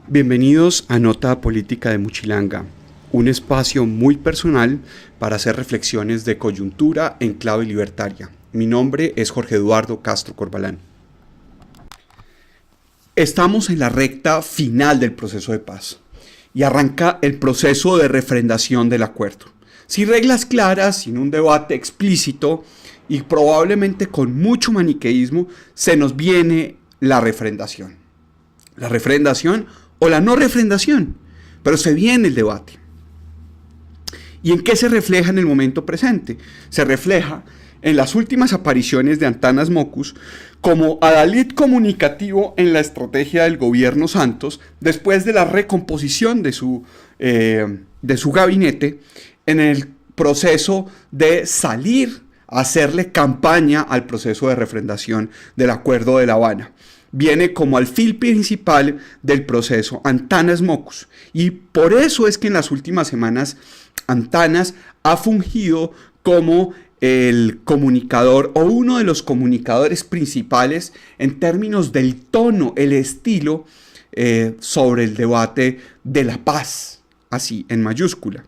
Bienvenidos a Nota Política de Muchilanga, un espacio muy personal para hacer reflexiones de coyuntura en clave libertaria. Mi nombre es Jorge Eduardo Castro Corbalán. Estamos en la recta final del proceso de paz y arranca el proceso de refrendación del acuerdo. Sin reglas claras, sin un debate explícito y probablemente con mucho maniqueísmo, se nos viene la refrendación. La refrendación o la no refrendación, pero se viene el debate. ¿Y en qué se refleja en el momento presente? Se refleja en las últimas apariciones de Antanas Mockus como adalid comunicativo en la estrategia del gobierno Santos después de la recomposición de su gabinete en el proceso de salir a hacerle campaña al proceso de refrendación del Acuerdo de La Habana. Viene como alfil principal del proceso Antanas Mockus. Y por eso es que en las últimas semanas Antanas ha fungido como el comunicador o uno de los comunicadores principales en términos del tono, el estilo sobre el debate de la paz, así en mayúscula.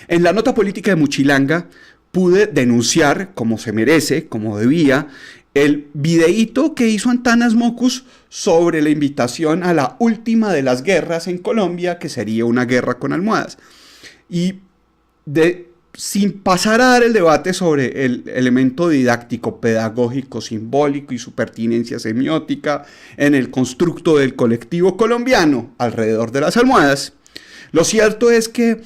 En la nota política de Muchilanga pude denunciar, como se merece, como debía, el videíto que hizo Antanas Mockus sobre la invitación a la última de las guerras en Colombia, que sería una guerra con almohadas. Y sin pasar a dar el debate sobre el elemento didáctico, pedagógico, simbólico y su pertinencia semiótica en el constructo del colectivo colombiano alrededor de las almohadas, lo cierto es que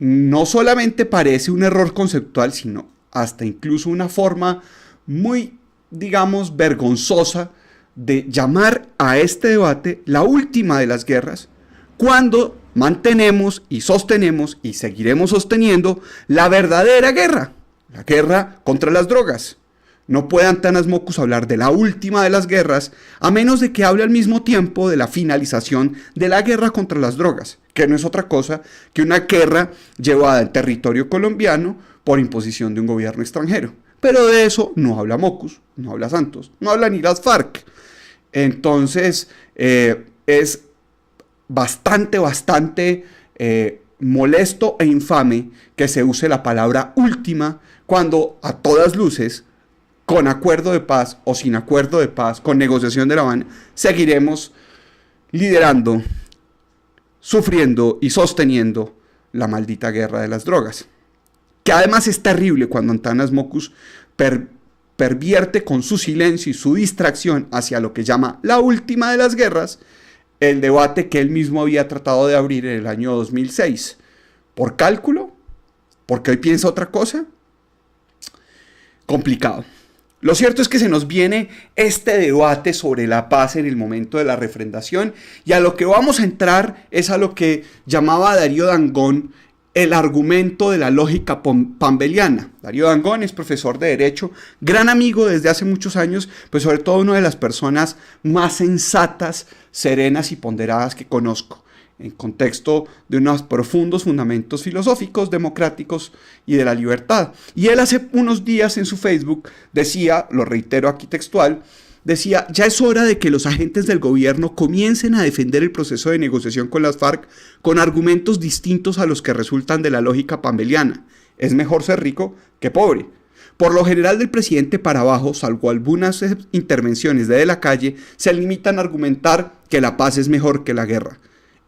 no solamente parece un error conceptual, sino hasta incluso una forma muy, digamos, vergonzosa de llamar a este debate la última de las guerras, cuando mantenemos y sostenemos y seguiremos sosteniendo la verdadera guerra, la guerra contra las drogas. No puede Antanas Mockus hablar de la última de las guerras a menos de que hable al mismo tiempo de la finalización de la guerra contra las drogas, que no es otra cosa que una guerra llevada en territorio colombiano por imposición de un gobierno extranjero. Pero de eso no habla Mockus, no habla Santos, no habla ni las FARC. Entonces es bastante molesto e infame que se use la palabra última cuando a todas luces, con acuerdo de paz o sin acuerdo de paz, con negociación de La Habana, seguiremos liderando, sufriendo y sosteniendo la maldita guerra de las drogas. Que además es terrible cuando Antanas Mockus pervierte con su silencio y su distracción hacia lo que llama la última de las guerras, el debate que él mismo había tratado de abrir en el año 2006. ¿Por cálculo? ¿Porque hoy piensa otra cosa? Complicado. Lo cierto es que se nos viene este debate sobre la paz en el momento de la refrendación, y a lo que vamos a entrar es a lo que llamaba Darío Dangond el argumento de la lógica pambeliana. Darío Dangond es profesor de Derecho, gran amigo desde hace muchos años, pues sobre todo una de las personas más sensatas, serenas y ponderadas que conozco, en contexto de unos profundos fundamentos filosóficos, democráticos y de la libertad. Y él hace unos días en su Facebook decía, lo reitero aquí textual, decía: ya es hora de que los agentes del gobierno comiencen a defender el proceso de negociación con las FARC con argumentos distintos a los que resultan de la lógica pambeliana. Es mejor ser rico que pobre. Por lo general, del presidente para abajo, salvo algunas intervenciones de la calle, se limitan a argumentar que la paz es mejor que la guerra.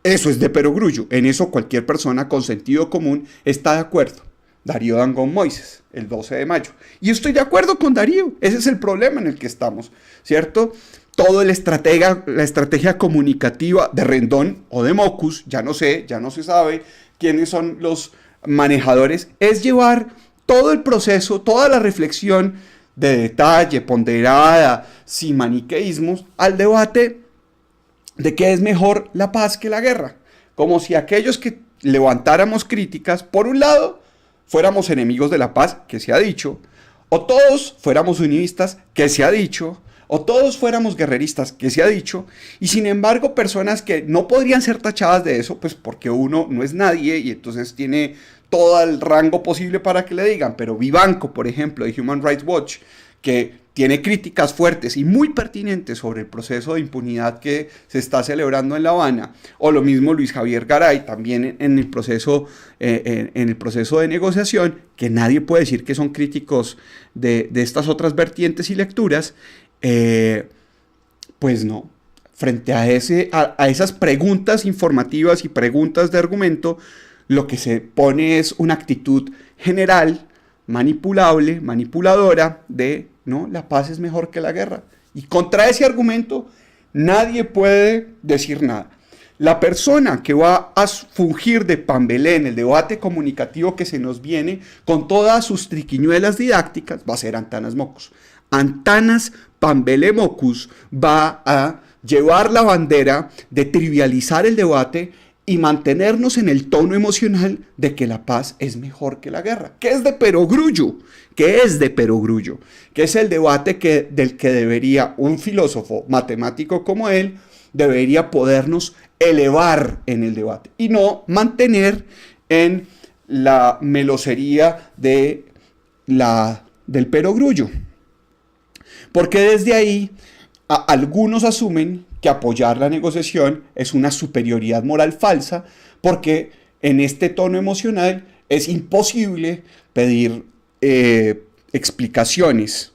Eso es de perogrullo. En eso cualquier persona con sentido común está de acuerdo. Darío Dangond Moises, el 12 de mayo. Y estoy de acuerdo con Darío. Ese es el problema en el que estamos, ¿cierto? Todo la estrategia comunicativa de Rendón o de Mockus, ya no se sabe quiénes son los manejadores, es llevar todo el proceso, toda la reflexión de detalle, ponderada, sin maniqueísmos, al debate de que es mejor la paz que la guerra. Como si aquellos que levantáramos críticas, por un lado, fuéramos enemigos de la paz, que se ha dicho, o todos fuéramos unionistas, que se ha dicho, o todos fuéramos guerreristas, que se ha dicho, y sin embargo personas que no podrían ser tachadas de eso, pues porque uno no es nadie y entonces tiene todo el rango posible para que le digan. Pero Vivanco, por ejemplo, de Human Rights Watch, que tiene críticas fuertes y muy pertinentes sobre el proceso de impunidad que se está celebrando en La Habana, o lo mismo Luis Javier Garay, también en el proceso de negociación, que nadie puede decir que son críticos de estas otras vertientes y lecturas, pues no. Frente a esas preguntas informativas y preguntas de argumento, lo que se pone es una actitud general, manipulable, manipuladora de, no, la paz es mejor que la guerra. Y contra ese argumento nadie puede decir nada. La persona que va a fungir de pambelé en el debate comunicativo que se nos viene con todas sus triquiñuelas didácticas va a ser Antanas Mockus. Antanas Pambelé Mockus va a llevar la bandera de trivializar el debate y mantenernos en el tono emocional de que la paz es mejor que la guerra. ¿Qué es de perogrullo? ¿Qué es de perogrullo? Que es el debate del que debería un filósofo matemático como él, debería podernos elevar en el debate y no mantener en la melosería del perogrullo. Porque desde ahí algunos asumen que apoyar la negociación es una superioridad moral falsa, porque en este tono emocional es imposible pedir explicaciones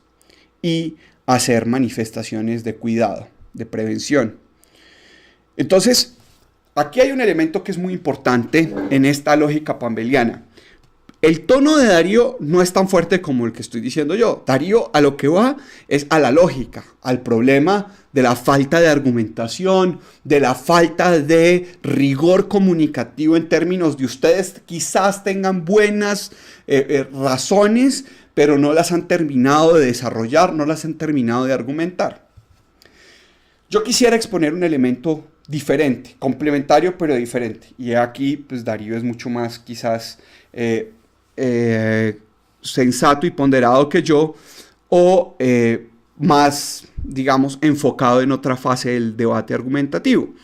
y hacer manifestaciones de cuidado, de prevención. Entonces, aquí hay un elemento que es muy importante en esta lógica pambeliana. El tono de Darío no es tan fuerte como el que estoy diciendo yo. Darío a lo que va es a la lógica, al problema de la falta de argumentación, de la falta de rigor comunicativo en términos de ustedes quizás tengan buenas razones, pero no las han terminado de desarrollar, no las han terminado de argumentar. Yo quisiera exponer un elemento diferente, complementario pero diferente. Y aquí pues Darío es mucho más quizás sensato y ponderado que yo, o más, digamos, enfocado en otra fase del debate argumentativo.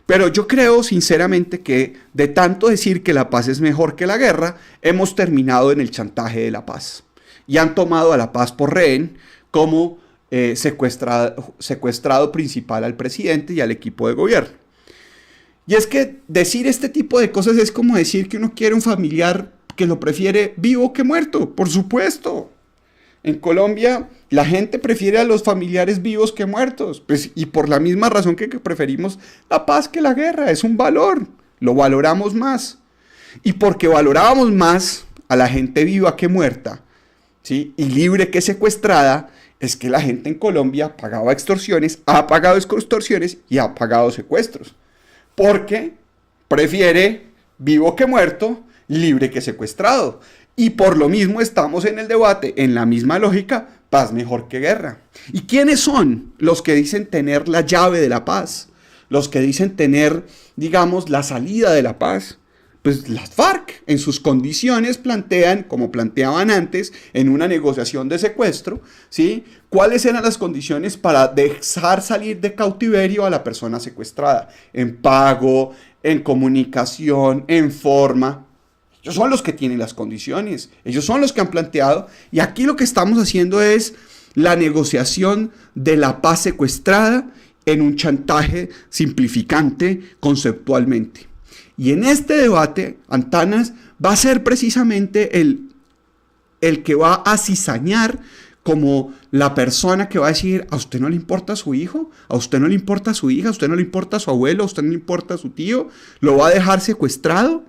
Pero yo creo sinceramente que de tanto decir que la paz es mejor que la guerra, hemos terminado en el chantaje de la paz. Y han tomado a la paz por rehén como secuestrado principal al presidente y al equipo de gobierno. Y es que decir este tipo de cosas es como decir que uno quiere un familiar que lo prefiere vivo que muerto, por supuesto. En Colombia la gente prefiere a los familiares vivos que muertos, pues, y por la misma razón que preferimos la paz que la guerra, es un valor, lo valoramos más. Y porque valorábamos más a la gente viva que muerta, ¿sí?, y libre que secuestrada, es que la gente en Colombia pagaba extorsiones, ha pagado extorsiones y ha pagado secuestros. Porque prefiere vivo que muerto, libre que secuestrado. Y por lo mismo estamos en el debate, en la misma lógica, paz mejor que guerra. ¿Y quiénes son los que dicen tener la llave de la paz? Los que dicen tener, digamos, la salida de la paz. Pues las FARC en sus condiciones plantean, como planteaban antes, en una negociación de secuestro, ¿sí?, cuáles eran las condiciones para dejar salir de cautiverio a la persona secuestrada, en pago, en comunicación, en forma. Ellos son los que tienen las condiciones, ellos son los que han planteado, y aquí lo que estamos haciendo es la negociación de la paz secuestrada en un chantaje simplificante conceptualmente. Y en este debate, Antanas va a ser precisamente el que va a cizañar como la persona que va a decir: ¿a usted no le importa su hijo? ¿A usted no le importa su hija? ¿A usted no le importa su abuelo? ¿A usted no le importa su tío? ¿Lo va a dejar secuestrado?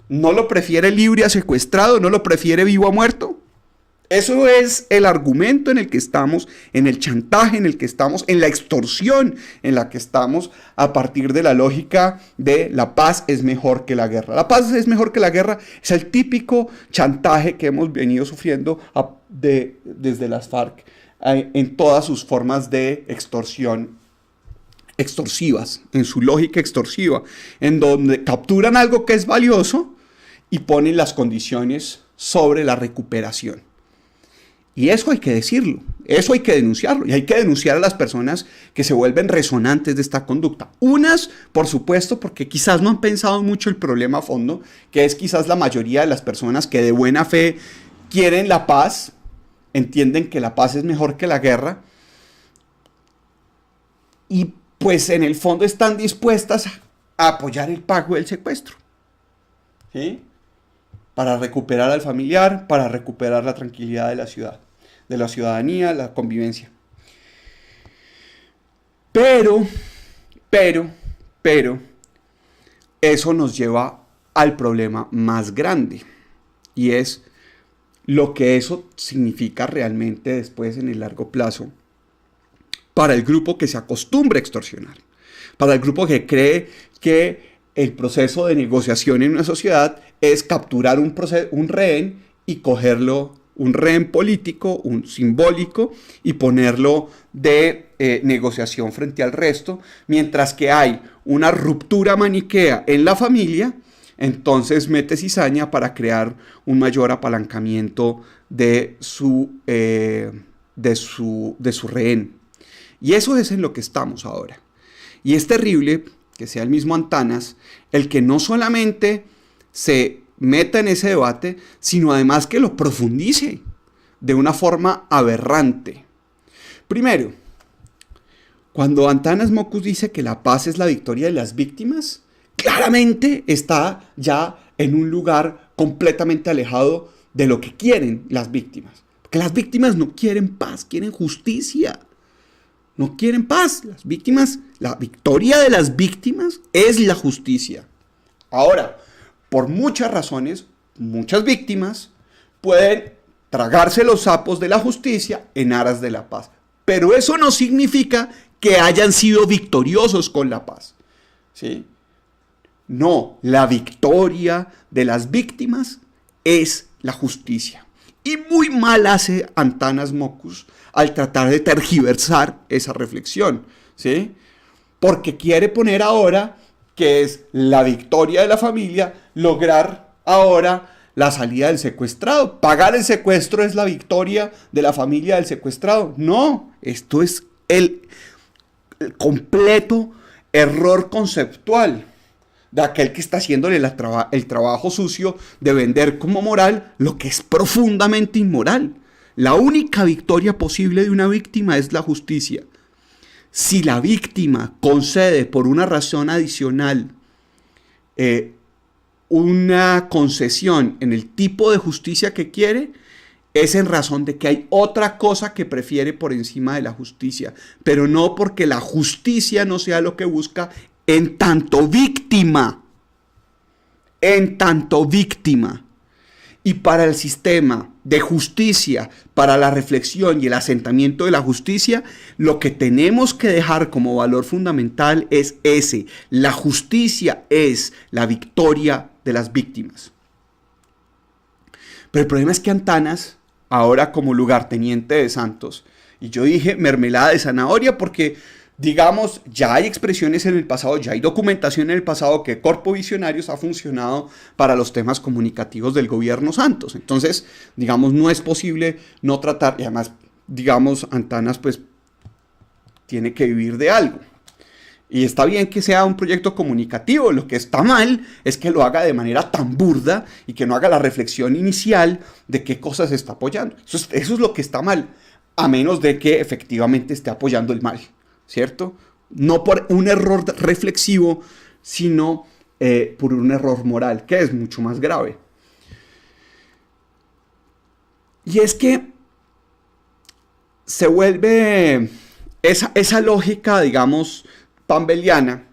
¿No lo prefiere libre a secuestrado? ¿No lo prefiere vivo a muerto? Eso es el argumento en el que estamos, en el chantaje en el que estamos, en la extorsión en la que estamos, a partir de la lógica de la paz es mejor que la guerra. La paz es mejor que la guerra es el típico chantaje que hemos venido sufriendo desde las FARC en todas sus formas de extorsión, extorsivas, en su lógica extorsiva, en donde capturan algo que es valioso y ponen las condiciones sobre la recuperación. Y eso hay que decirlo, eso hay que denunciarlo, y hay que denunciar a las personas que se vuelven resonantes de esta conducta. Unas, por supuesto, porque quizás no han pensado mucho el problema a fondo, que es quizás la mayoría de las personas que de buena fe quieren la paz entienden que la paz es mejor que la guerra y pues en el fondo están dispuestas a apoyar el pago del secuestro, ¿sí? Para recuperar al familiar, para recuperar la tranquilidad de la ciudad, de la ciudadanía, la convivencia. Pero, eso nos lleva al problema más grande, y es lo que eso significa realmente después en el largo plazo para el grupo que se acostumbra a extorsionar, para el grupo que cree que el proceso de negociación en una sociedad es capturar un rehén y cogerlo, un rehén político, un simbólico, y ponerlo de negociación frente al resto, mientras que hay una ruptura maniquea en la familia. Entonces mete cizaña para crear un mayor apalancamiento de su rehén. Y eso es en lo que estamos ahora. Y es terrible que sea el mismo Antanas el que no solamente se meta en ese debate, sino además que lo profundice de una forma aberrante. Primero, cuando Antanas Mockus dice que la paz es la victoria de las víctimas, claramente está ya en un lugar completamente alejado de lo que quieren las víctimas. Porque las víctimas no quieren paz, quieren justicia. No quieren paz. Las víctimas, la victoria de las víctimas es la justicia. Ahora, por muchas razones, muchas víctimas pueden tragarse los sapos de la justicia en aras de la paz. Pero eso no significa que hayan sido victoriosos con la paz, ¿sí? No, la victoria de las víctimas es la justicia. Y muy mal hace Antanas Mockus al tratar de tergiversar esa reflexión, ¿sí? Porque quiere poner ahora que es la victoria de la familia lograr ahora la salida del secuestrado. Pagar el secuestro es la victoria de la familia del secuestrado. No, esto es el completo error conceptual de aquel que está haciéndole el trabajo sucio de vender como moral lo que es profundamente inmoral. La única victoria posible de una víctima es la justicia. Si la víctima concede por una razón adicional una concesión en el tipo de justicia que quiere, es en razón de que hay otra cosa que prefiere por encima de la justicia, pero no porque la justicia no sea lo que busca en tanto víctima. En tanto víctima. Y para el sistema de justicia, para la reflexión y el asentamiento de la justicia, lo que tenemos que dejar como valor fundamental es ese. La justicia es la victoria de las víctimas. Pero el problema es que Antanas, ahora como lugarteniente de Santos, y yo dije mermelada de zanahoria porque, digamos, ya hay expresiones en el pasado, ya hay documentación en el pasado que Corpo Visionarios ha funcionado para los temas comunicativos del gobierno Santos. Entonces, digamos, no es posible no tratar, y además, digamos, Antanas pues tiene que vivir de algo. Y está bien que sea un proyecto comunicativo, lo que está mal es que lo haga de manera tan burda y que no haga la reflexión inicial de qué cosas está apoyando. Eso es lo que está mal, a menos de que efectivamente esté apoyando el mal, ¿cierto? No por un error reflexivo, sino por un error moral, que es mucho más grave. Y es que se vuelve esa lógica, digamos, pambeliana,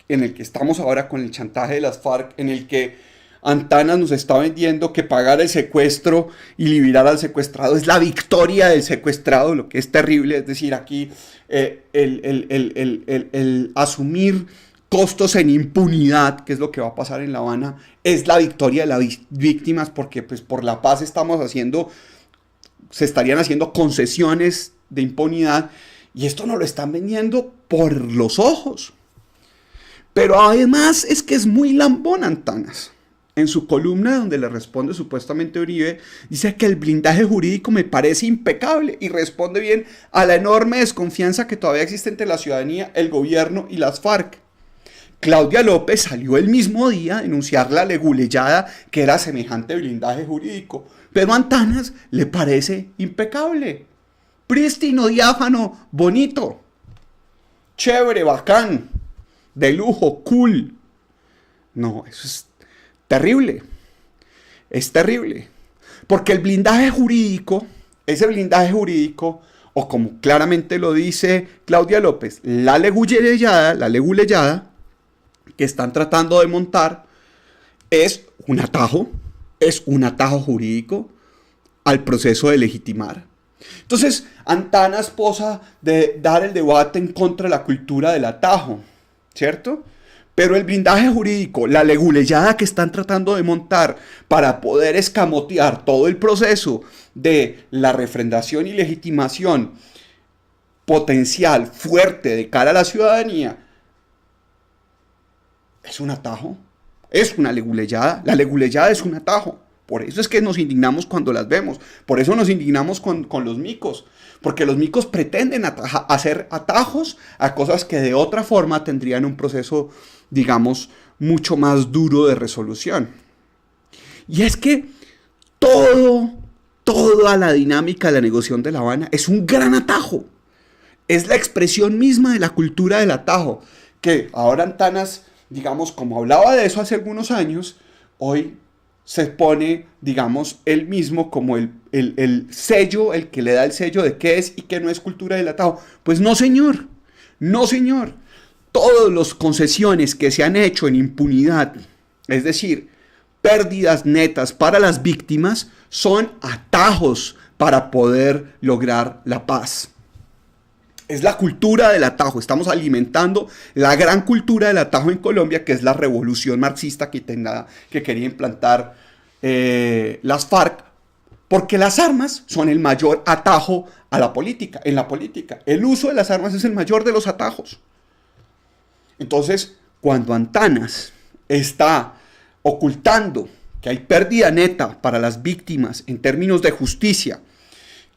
en el que estamos ahora con el chantaje de las FARC, en el que Antanas nos está vendiendo que pagar el secuestro y liberar al secuestrado es la victoria del secuestrado, lo que es terrible. Es decir, aquí el asumir costos en impunidad, que es lo que va a pasar en La Habana, es la victoria de las víctimas, porque pues por la paz se estarían haciendo concesiones de impunidad, y esto nos lo están vendiendo por los ojos. Pero además es que es muy lambón Antanas. En su columna donde le responde supuestamente Uribe, dice que el blindaje jurídico me parece impecable y responde bien a la enorme desconfianza que todavía existe entre la ciudadanía, el gobierno y las FARC. Claudia López salió el mismo día a denunciar la leguleyada que era semejante blindaje jurídico. Pero a Antanas le parece impecable, prístino, diáfano, bonito, chévere, bacán, de lujo, cool. No, eso es terrible. Es terrible. Porque el blindaje jurídico, ese blindaje jurídico, o como claramente lo dice Claudia López, la leguleyada que están tratando de montar es un atajo jurídico al proceso de legitimar. Entonces, Antanas posa de dar el debate en contra de la cultura del atajo, ¿cierto? Pero el blindaje jurídico, la leguleyada que están tratando de montar para poder escamotear todo el proceso de la refrendación y legitimación potencial fuerte de cara a la ciudadanía, es un atajo, es una leguleyada. La leguleyada es un atajo. Por eso es que nos indignamos cuando las vemos. Por eso nos indignamos con los micos. Porque los micos pretenden hacer atajos a cosas que de otra forma tendrían un proceso, digamos, mucho más duro de resolución. Y es que toda la dinámica de la negociación de La Habana es un gran atajo. Es la expresión misma de la cultura del atajo. Que ahora Antanas, digamos, como hablaba de eso hace algunos años, hoy se pone, digamos, él mismo como el sello, el que le da el sello de qué es y qué no es cultura del atajo. Pues no, señor. No, señor. Todas las concesiones que se han hecho en impunidad, es decir, pérdidas netas para las víctimas, son atajos para poder lograr la paz. Es la cultura del atajo. Estamos alimentando la gran cultura del atajo en Colombia, que es la revolución marxista que quería implantar las FARC, porque las armas son el mayor atajo a la política. En la política, el uso de las armas es el mayor de los atajos. Entonces, cuando Antanas está ocultando que hay pérdida neta para las víctimas en términos de justicia,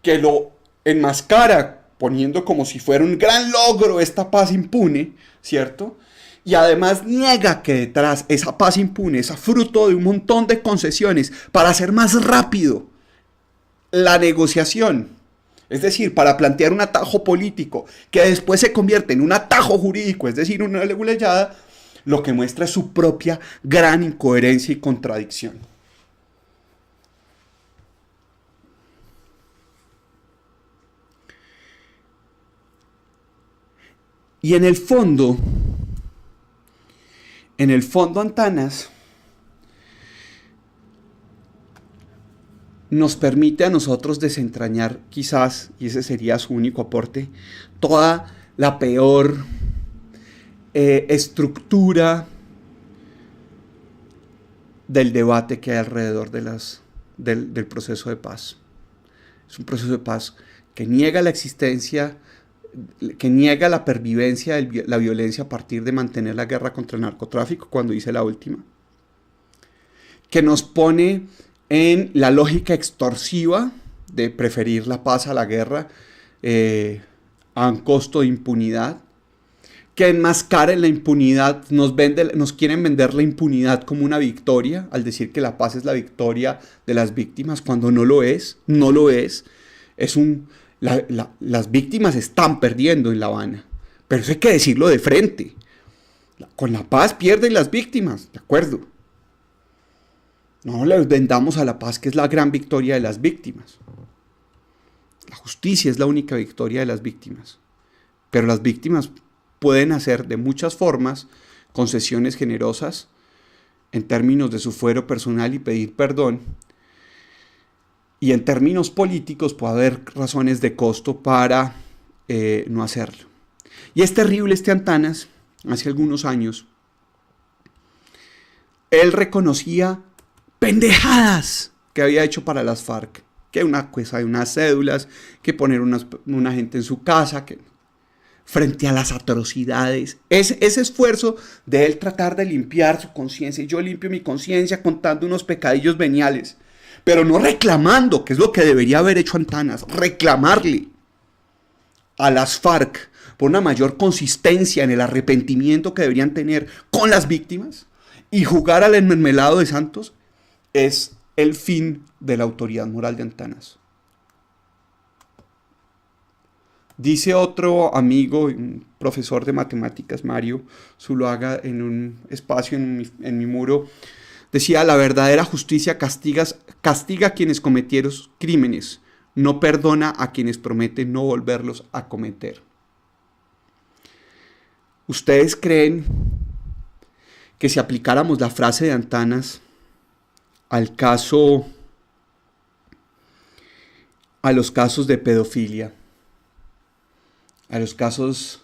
que lo enmascara poniendo como si fuera un gran logro esta paz impune, ¿cierto? Y además niega que detrás esa paz impune es fruto de un montón de concesiones para hacer más rápido la negociación. Es decir, para plantear un atajo político que después se convierte en un atajo jurídico, es decir, una leguleyada, lo que muestra es su propia gran incoherencia y contradicción. Y en el fondo Antanas nos permite a nosotros desentrañar quizás, y ese sería su único aporte, toda la peor estructura del debate que hay alrededor del proceso de paz. Es un proceso de paz que niega la existencia, que niega la pervivencia de la violencia a partir de mantener la guerra contra el narcotráfico, cuando dice la última, que nos pone en la lógica extorsiva de preferir la paz a la guerra a un costo de impunidad, que enmascara la impunidad, nos quieren vender la impunidad como una victoria, al decir que la paz es la victoria de las víctimas, cuando no lo es. Las víctimas están perdiendo en La Habana, pero eso hay que decirlo de frente. Con la paz pierden las víctimas, ¿de acuerdo? No les vendamos a la paz, que es la gran victoria de las víctimas. La justicia es la única victoria de las víctimas, pero las víctimas pueden hacer de muchas formas concesiones generosas en términos de su fuero personal y pedir perdón. Y en términos políticos puede haber razones de costo para no hacerlo. Y es terrible Antanas, hace algunos años, él reconocía pendejadas que había hecho para las FARC, que una cosa de unas cédulas, que poner una gente en su casa, que frente a las atrocidades, ese esfuerzo de él tratar de limpiar su conciencia, y yo limpio mi conciencia contando unos pecadillos veniales, pero no reclamando, que es lo que debería haber hecho Antanas, reclamarle a las FARC por una mayor consistencia en el arrepentimiento que deberían tener con las víctimas y jugar al enmermelado de santos, es el fin de la autoridad moral de Antanas. Dice otro amigo, un profesor de matemáticas, Mario Zuluaga, en un espacio en mi muro, decía: la verdadera justicia castiga a quienes cometieron crímenes, no perdona a quienes prometen no volverlos a cometer. ¿Ustedes creen que si aplicáramos la frase de Antanas a los casos de pedofilia, a los casos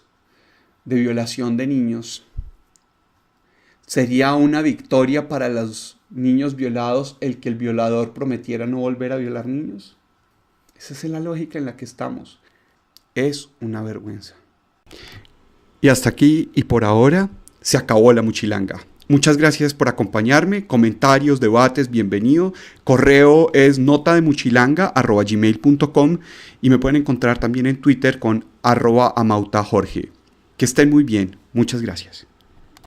de violación de niños, sería una victoria para los niños violados el que el violador prometiera no volver a violar niños? Esa es la lógica en la que estamos. Es una vergüenza. Y hasta aquí y por ahora se acabó la Muchilanga. Muchas gracias por acompañarme. Comentarios, debates, bienvenido. Correo es notademuchilanga@gmail.com y me pueden encontrar también en Twitter con @amautajorge. Que estén muy bien. Muchas gracias.